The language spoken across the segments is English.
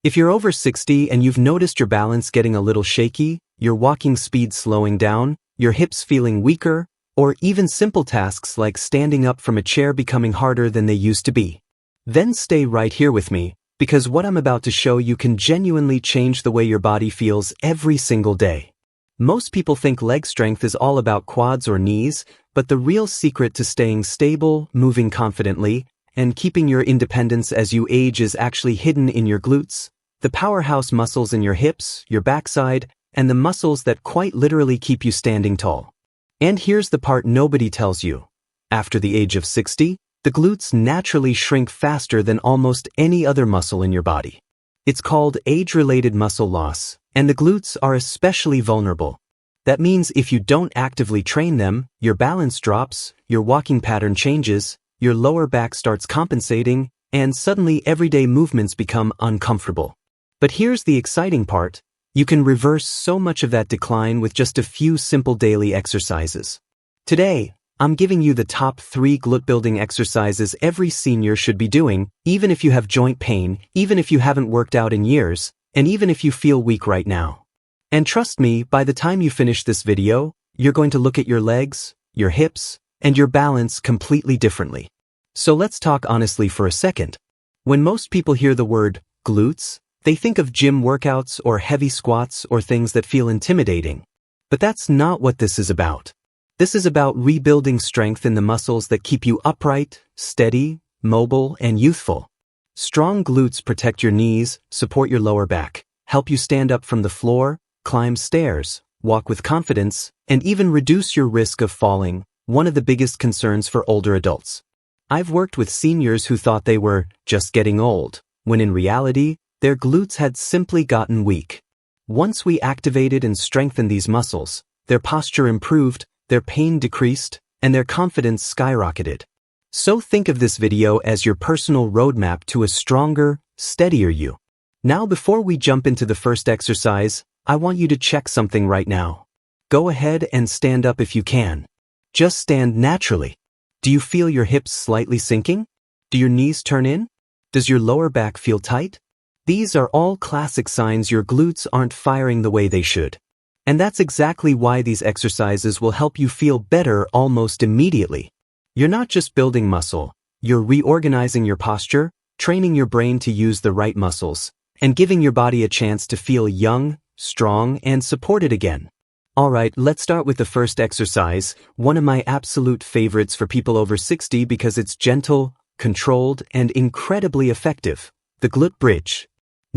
If you're over 60 and you've noticed your balance getting a little shaky, your walking speed slowing down, your hips feeling weaker, or even simple tasks like standing up from a chair becoming harder than they used to be, then stay right here with me, because what I'm about to show you can genuinely change the way your body feels every single day. Most people think leg strength is all about quads or knees, but the real secret to staying stable, moving confidently, and keeping your independence as you age is actually hidden in your glutes, the powerhouse muscles in your hips, your backside, and the muscles that quite literally keep you standing tall. And here's the part nobody tells you. After the age of 60, the glutes naturally shrink faster than almost any other muscle in your body. It's called age-related muscle loss, and the glutes are especially vulnerable. That means if you don't actively train them, your balance drops, your walking pattern changes, your lower back starts compensating, and suddenly everyday movements become uncomfortable. But here's the exciting part. You can reverse so much of that decline with just a few simple daily exercises. Today, I'm giving you the top 3 glute building exercises every senior should be doing, even if you have joint pain, even if you haven't worked out in years, and even if you feel weak right now. And trust me, by the time you finish this video, you're going to look at your legs, your hips, and your balance completely differently. So let's talk honestly for a second. When most people hear the word glutes, they think of gym workouts or heavy squats or things that feel intimidating. But that's not what this is about. This is about rebuilding strength in the muscles that keep you upright, steady, mobile, and youthful. Strong glutes protect your knees, support your lower back, help you stand up from the floor, climb stairs, walk with confidence, and even reduce your risk of falling, one of the biggest concerns for older adults. I've worked with seniors who thought they were just getting old, when in reality, their glutes had simply gotten weak. Once we activated and strengthened these muscles, their posture improved, their pain decreased, and their confidence skyrocketed. So think of this video as your personal roadmap to a stronger, steadier you. Now before we jump into the first exercise, I want you to check something right now. Go ahead and stand up if you can. Just stand naturally. Do you feel your hips slightly sinking? Do your knees turn in? Does your lower back feel tight? These are all classic signs your glutes aren't firing the way they should. And that's exactly why these exercises will help you feel better almost immediately. You're not just building muscle, you're reorganizing your posture, training your brain to use the right muscles, and giving your body a chance to feel young, strong, and supported again. Alright, let's start with the first exercise, one of my absolute favorites for people over 60 because it's gentle, controlled, and incredibly effective. The glute bridge.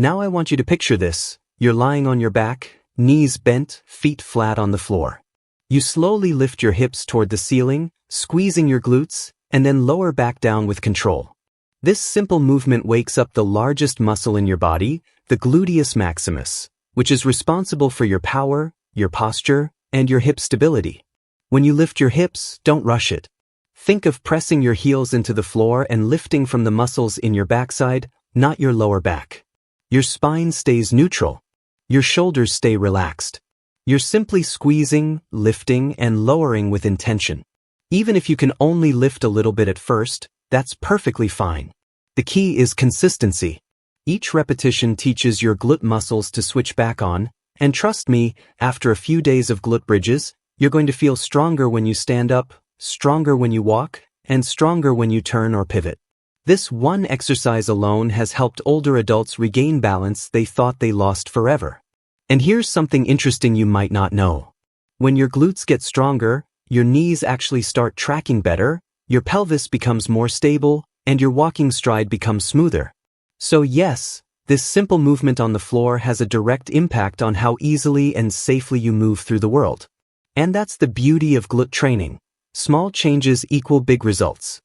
Now I want you to picture this. You're lying on your back, knees bent, feet flat on the floor. You slowly lift your hips toward the ceiling, squeezing your glutes, and then lower back down with control. This simple movement wakes up the largest muscle in your body, the gluteus maximus, which is responsible for your power, your posture, and your hip stability. When you lift your hips, don't rush it. Think of pressing your heels into the floor and lifting from the muscles in your backside, not your lower back. Your spine stays neutral. Your shoulders stay relaxed. You're simply squeezing, lifting, and lowering with intention. Even if you can only lift a little bit at first, that's perfectly fine. The key is consistency. Each repetition teaches your glute muscles to switch back on, and trust me, after a few days of glute bridges, you're going to feel stronger when you stand up, stronger when you walk, and stronger when you turn or pivot. This one exercise alone has helped older adults regain balance they thought they lost forever. And here's something interesting you might not know. When your glutes get stronger, your knees actually start tracking better, your pelvis becomes more stable, and your walking stride becomes smoother. So yes, this simple movement on the floor has a direct impact on how easily and safely you move through the world. And that's the beauty of glute training. Small changes equal big results.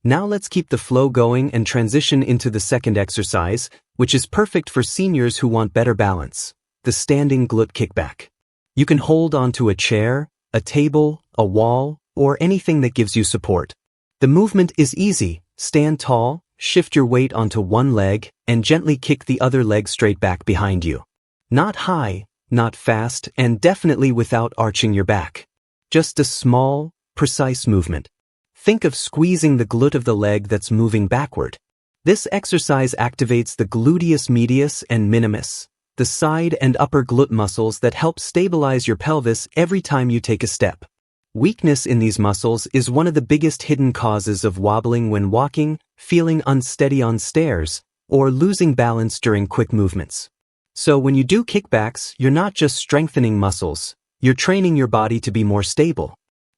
Now let's keep the flow going and transition into the second exercise, which is perfect for seniors who want better balance, the standing glute kickback. You can hold onto a chair, a table, a wall, or anything that gives you support. The movement is easy. Stand tall, shift your weight onto one leg, and gently kick the other leg straight back behind you. Not high, not fast, and definitely without arching your back. Just a small, precise movement. Think of squeezing the glute of the leg that's moving backward. This exercise activates the gluteus medius and minimus, the side and upper glute muscles that help stabilize your pelvis every time you take a step. Weakness in these muscles is one of the biggest hidden causes of wobbling when walking, feeling unsteady on stairs, or losing balance during quick movements. So when you do kickbacks, you're not just strengthening muscles, you're training your body to be more stable.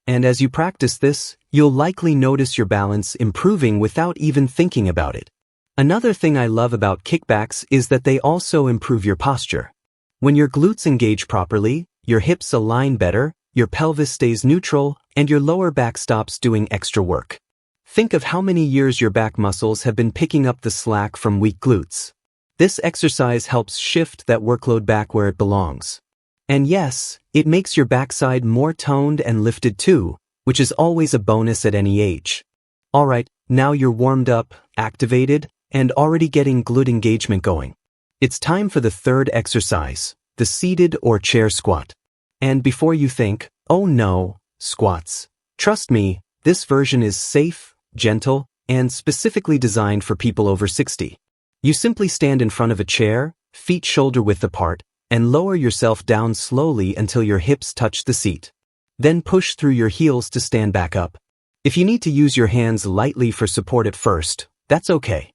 And as you practice this, you'll likely notice your balance improving without even thinking about it. Another thing I love about kickbacks is that they also improve your posture. When your glutes engage properly, your hips align better, your pelvis stays neutral, and your lower back stops doing extra work. Think of how many years your back muscles have been picking up the slack from weak glutes. This exercise helps shift that workload back where it belongs. And yes, it makes your backside more toned and lifted too, which is always a bonus at any age. Alright, now you're warmed up, activated, and already getting glute engagement going. It's time for the third exercise, the seated or chair squat. And before you think, oh no, squats, trust me, this version is safe, gentle, and specifically designed for people over 60. You simply stand in front of a chair, feet shoulder-width apart, and lower yourself down slowly until your hips touch the seat. Then push through your heels to stand back up. If you need to use your hands lightly for support at first, that's okay.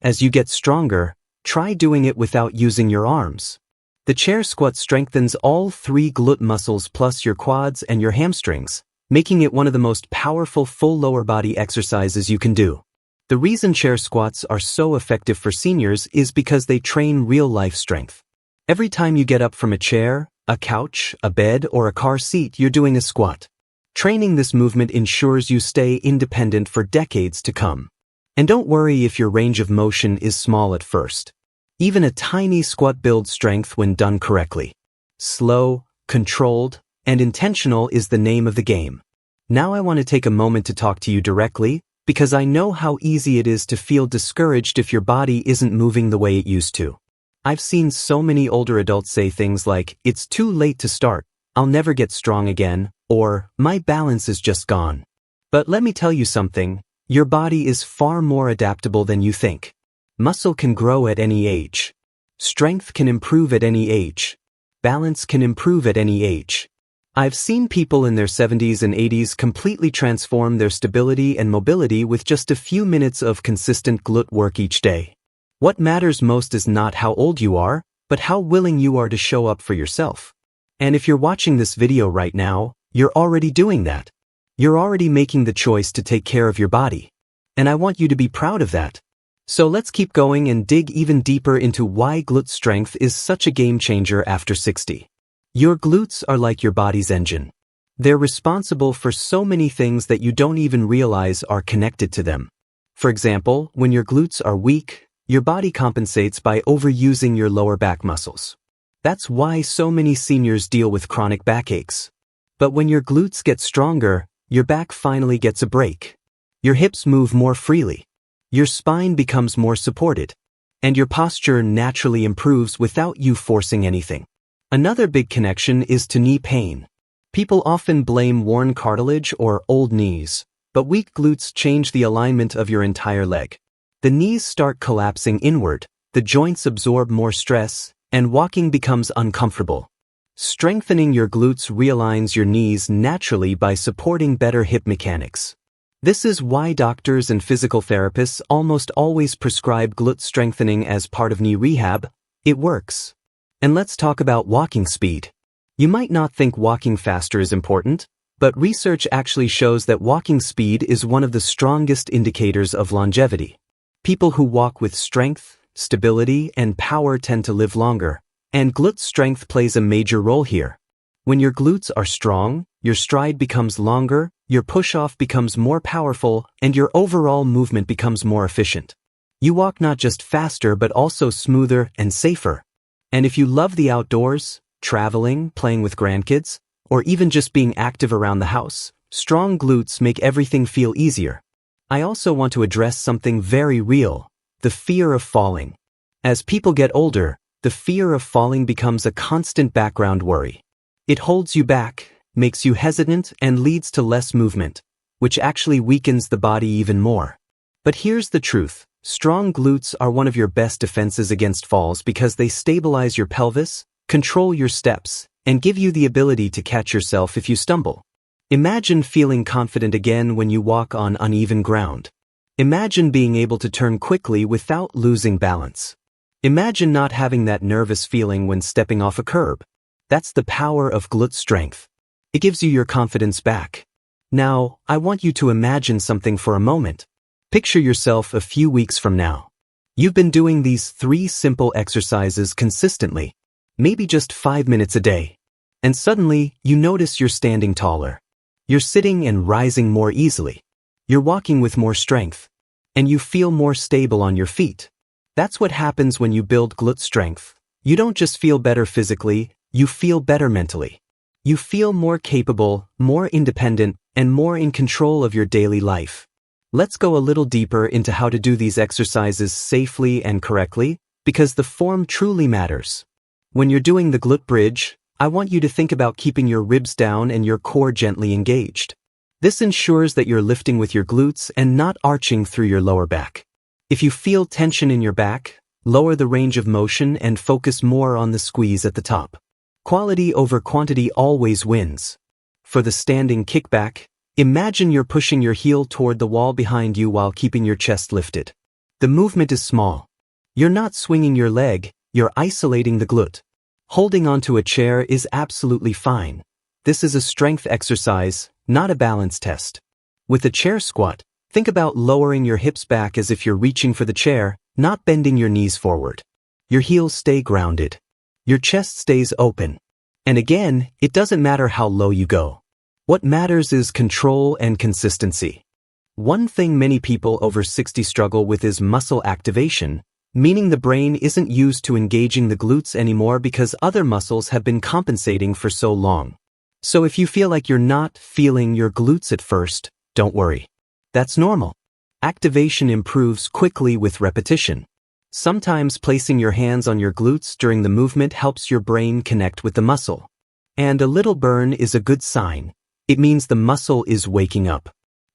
As you get stronger, try doing it without using your arms. The chair squat strengthens all 3 glute muscles plus your quads and your hamstrings, making it one of the most powerful full lower body exercises you can do. The reason chair squats are so effective for seniors is because they train real-life strength. Every time you get up from a chair, a couch, a bed, or a car seat, you're doing a squat. Training this movement ensures you stay independent for decades to come. And don't worry if your range of motion is small at first. Even a tiny squat builds strength when done correctly. Slow, controlled, and intentional is the name of the game. Now I want to take a moment to talk to you directly, because I know how easy it is to feel discouraged if your body isn't moving the way it used to. I've seen so many older adults say things like, it's too late to start, I'll never get strong again, or, my balance is just gone. But let me tell you something. Your body is far more adaptable than you think. Muscle can grow at any age. Strength can improve at any age. Balance can improve at any age. I've seen people in their 70s and 80s completely transform their stability and mobility with just a few minutes of consistent glute work each day. What matters most is not how old you are, but how willing you are to show up for yourself. And if you're watching this video right now, you're already doing that. You're already making the choice to take care of your body. And I want you to be proud of that. So let's keep going and dig even deeper into why glute strength is such a game changer after 60. Your glutes are like your body's engine. They're responsible for so many things that you don't even realize are connected to them. For example, when your glutes are weak, your body compensates by overusing your lower back muscles. That's why so many seniors deal with chronic backaches. But when your glutes get stronger, your back finally gets a break. Your hips move more freely. Your spine becomes more supported. And your posture naturally improves without you forcing anything. Another big connection is to knee pain. People often blame worn cartilage or old knees, but weak glutes change the alignment of your entire leg. The knees start collapsing inward, the joints absorb more stress, and walking becomes uncomfortable. Strengthening your glutes realigns your knees naturally by supporting better hip mechanics. This is why doctors and physical therapists almost always prescribe glute strengthening as part of knee rehab. It works. And let's talk about walking speed. You might not think walking faster is important, but research actually shows that walking speed is one of the strongest indicators of longevity. People who walk with strength, stability, and power tend to live longer. And glute strength plays a major role here. When your glutes are strong, your stride becomes longer, your push-off becomes more powerful, and your overall movement becomes more efficient. You walk not just faster but also smoother and safer. And if you love the outdoors, traveling, playing with grandkids, or even just being active around the house, strong glutes make everything feel easier. I also want to address something very real, the fear of falling. As people get older, the fear of falling becomes a constant background worry. It holds you back, makes you hesitant, and leads to less movement, which actually weakens the body even more. But here's the truth, Strong glutes are one of your best defenses against falls because they stabilize your pelvis, control your steps, and give you the ability to catch yourself if you stumble. Imagine feeling confident again when you walk on uneven ground. Imagine being able to turn quickly without losing balance. Imagine not having that nervous feeling when stepping off a curb. That's the power of glute strength. It gives you your confidence back. Now, I want you to imagine something for a moment. Picture yourself a few weeks from now. You've been doing these 3 simple exercises consistently, maybe just 5 minutes a day. And suddenly, you notice you're standing taller. You're sitting and rising more easily. You're walking with more strength. And you feel more stable on your feet. That's what happens when you build glute strength. You don't just feel better physically, you feel better mentally. You feel more capable, more independent, and more in control of your daily life. Let's go a little deeper into how to do these exercises safely and correctly, because the form truly matters. When you're doing the glute bridge, I want you to think about keeping your ribs down and your core gently engaged. This ensures that you're lifting with your glutes and not arching through your lower back. If you feel tension in your back, lower the range of motion and focus more on the squeeze at the top. Quality over quantity always wins. For the standing kickback, imagine you're pushing your heel toward the wall behind you while keeping your chest lifted. The movement is small. You're not swinging your leg, you're isolating the glute. Holding onto a chair is absolutely fine. This is a strength exercise, not a balance test. With a chair squat, think about lowering your hips back as if you're reaching for the chair, not bending your knees forward. Your heels stay grounded. Your chest stays open. And again, it doesn't matter how low you go. What matters is control and consistency. One thing many people over 60 struggle with is muscle activation, meaning the brain isn't used to engaging the glutes anymore because other muscles have been compensating for so long. So if you feel like you're not feeling your glutes at first, don't worry. That's normal. Activation improves quickly with repetition. Sometimes placing your hands on your glutes during the movement helps your brain connect with the muscle. And a little burn is a good sign. It means the muscle is waking up.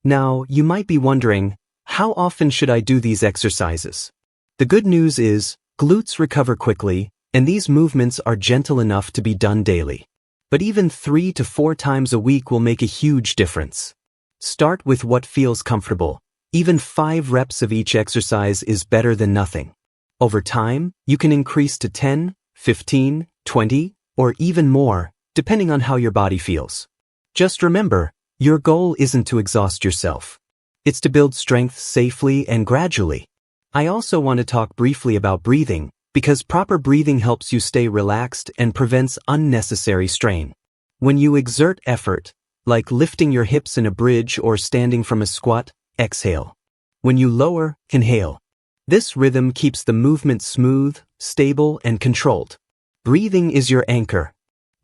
Now, you might be wondering, how often should I do these exercises? The good news is, glutes recover quickly, and these movements are gentle enough to be done daily. But even 3 to 4 times a week will make a huge difference. Start with what feels comfortable. Even 5 reps of each exercise is better than nothing. Over time, you can increase to 10, 15, 20, or even more, depending on how your body feels. Just remember, your goal isn't to exhaust yourself. It's to build strength safely and gradually. I also want to talk briefly about breathing, because proper breathing helps you stay relaxed and prevents unnecessary strain. When you exert effort, like lifting your hips in a bridge or standing from a squat, exhale. When you lower, inhale. This rhythm keeps the movement smooth, stable, and controlled. Breathing is your anchor.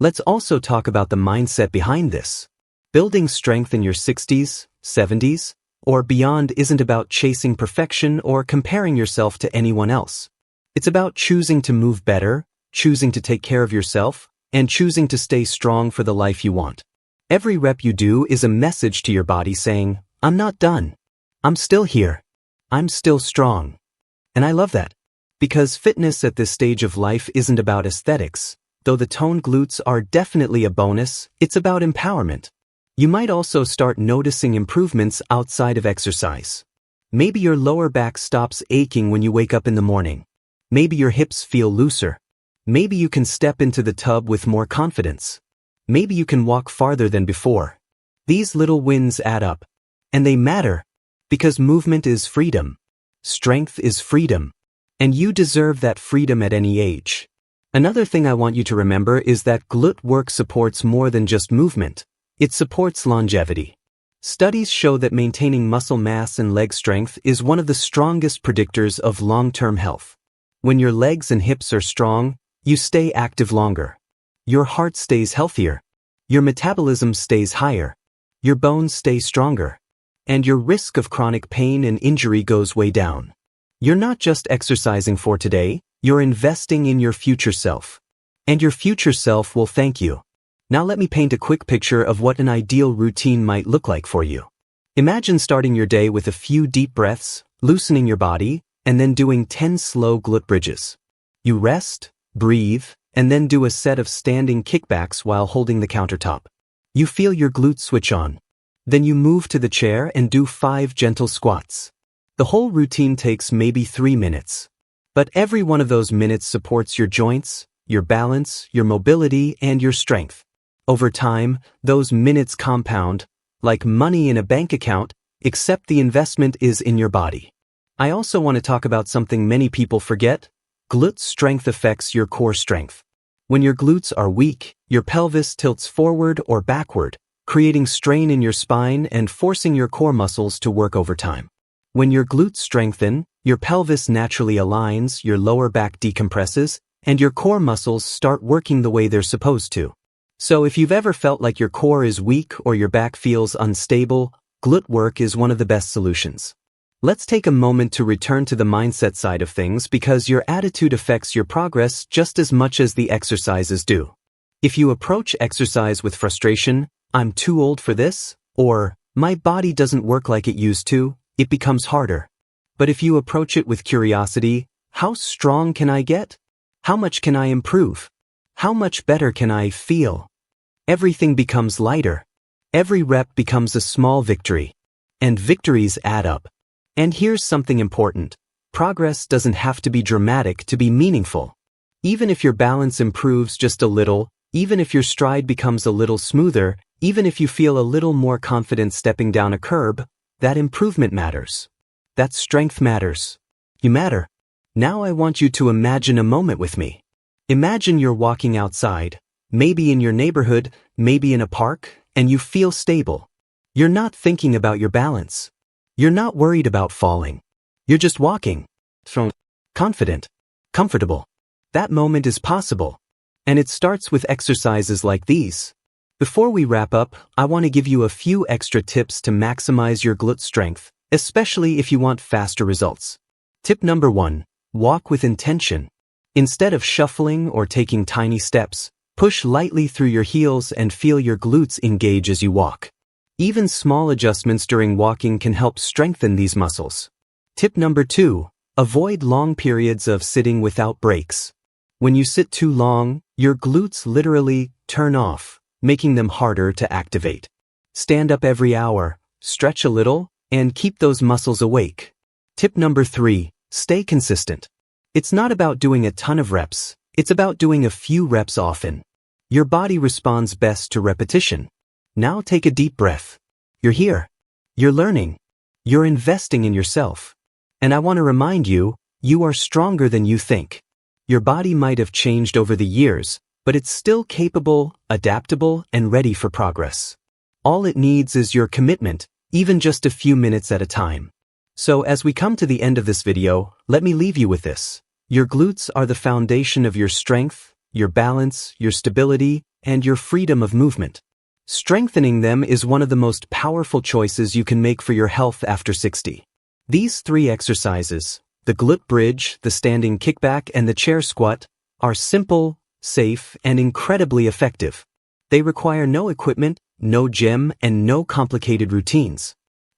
Let's also talk about the mindset behind this. Building strength in your 60s, 70s, or beyond isn't about chasing perfection or comparing yourself to anyone else. It's about choosing to move better, choosing to take care of yourself, and choosing to stay strong for the life you want. Every rep you do is a message to your body saying, I'm not done. I'm still here. I'm still strong. And I love that. Because fitness at this stage of life isn't about aesthetics. Though the toned glutes are definitely a bonus, it's about empowerment. You might also start noticing improvements outside of exercise. Maybe your lower back stops aching when you wake up in the morning. Maybe your hips feel looser. Maybe you can step into the tub with more confidence. Maybe you can walk farther than before. These little wins add up. And they matter. Because movement is freedom. Strength is freedom. And you deserve that freedom at any age. Another thing I want you to remember is that glute work supports more than just movement. It supports longevity. Studies show that maintaining muscle mass and leg strength is one of the strongest predictors of long-term health. When your legs and hips are strong, you stay active longer. Your heart stays healthier. Your metabolism stays higher. Your bones stay stronger. And your risk of chronic pain and injury goes way down. You're not just exercising for today, you're investing in your future self. And your future self will thank you. Now let me paint a quick picture of what an ideal routine might look like for you. Imagine starting your day with a few deep breaths, loosening your body, and then doing 10 slow glute bridges. You rest, breathe, and then do a set of standing kickbacks while holding the countertop. You feel your glutes switch on. Then you move to the chair and do 5 gentle squats. The whole routine takes maybe 3 minutes. But every one of those minutes supports your joints, your balance, your mobility, and your strength. Over time, those minutes compound, like money in a bank account, except the investment is in your body. I also want to talk about something many people forget. Glute strength affects your core strength. When your glutes are weak, your pelvis tilts forward or backward, creating strain in your spine and forcing your core muscles to work overtime. When your glutes strengthen, your pelvis naturally aligns, your lower back decompresses, and your core muscles start working the way they're supposed to. So if you've ever felt like your core is weak or your back feels unstable, glute work is one of the best solutions. Let's take a moment to return to the mindset side of things because your attitude affects your progress just as much as the exercises do. If you approach exercise with frustration, "I'm too old for this," or "my body doesn't work like it used to," it becomes harder. But if you approach it with curiosity, "How strong can I get? How much can I improve? How much better can I feel?" Everything becomes lighter. Every rep becomes a small victory. And victories add up. And here's something important. Progress doesn't have to be dramatic to be meaningful. Even if your balance improves just a little, even if your stride becomes a little smoother, even if you feel a little more confident stepping down a curb, that improvement matters. That strength matters. You matter. Now I want you to imagine a moment with me. Imagine you're walking outside, maybe in your neighborhood, maybe in a park, and you feel stable. You're not thinking about your balance. You're not worried about falling. You're just walking. Confident. Comfortable. That moment is possible. And it starts with exercises like these. Before we wrap up, I want to give you a few extra tips to maximize your glute strength, especially if you want faster results. Tip number 1. Walk with intention. Instead of shuffling or taking tiny steps, push lightly through your heels and feel your glutes engage as you walk. Even small adjustments during walking can help strengthen these muscles. Tip number 2. Avoid long periods of sitting without breaks. When you sit too long, your glutes literally turn off, making them harder to activate. Stand up every hour, stretch a little, and keep those muscles awake. Tip number 3. Stay consistent. It's not about doing a ton of reps, it's about doing a few reps often. Your body responds best to repetition. Now take a deep breath. You're here. You're learning. You're investing in yourself. And I want to remind you, you are stronger than you think. Your body might have changed over the years, but it's still capable, adaptable, and ready for progress. All it needs is your commitment, even just a few minutes at a time. So as we come to the end of this video, let me leave you with this. Your glutes are the foundation of your strength, your balance, your stability, and your freedom of movement. Strengthening them is one of the most powerful choices you can make for your health after 60. These 3 exercises, the glute bridge, the standing kickback, and the chair squat, are simple, safe, and incredibly effective. They require no equipment, no gym, and no complicated routines.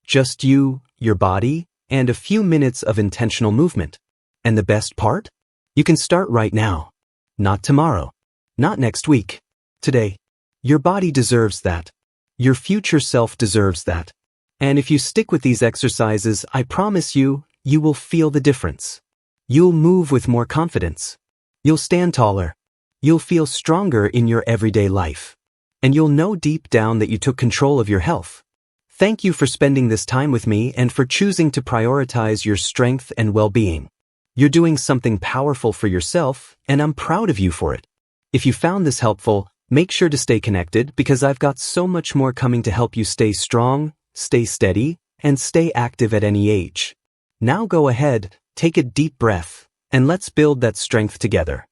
Just you, your body, and a few minutes of intentional movement. And the best part? You can start right now. Not tomorrow. Not next week. Today. Your body deserves that. Your future self deserves that. And if you stick with these exercises, I promise you, you will feel the difference. You'll move with more confidence. You'll stand taller. You'll feel stronger in your everyday life. And you'll know deep down that you took control of your health. Thank you for spending this time with me and for choosing to prioritize your strength and well-being. You're doing something powerful for yourself, and I'm proud of you for it. If you found this helpful, make sure to stay connected because I've got so much more coming to help you stay strong, stay steady, and stay active at any age. Now go ahead, take a deep breath, and let's build that strength together.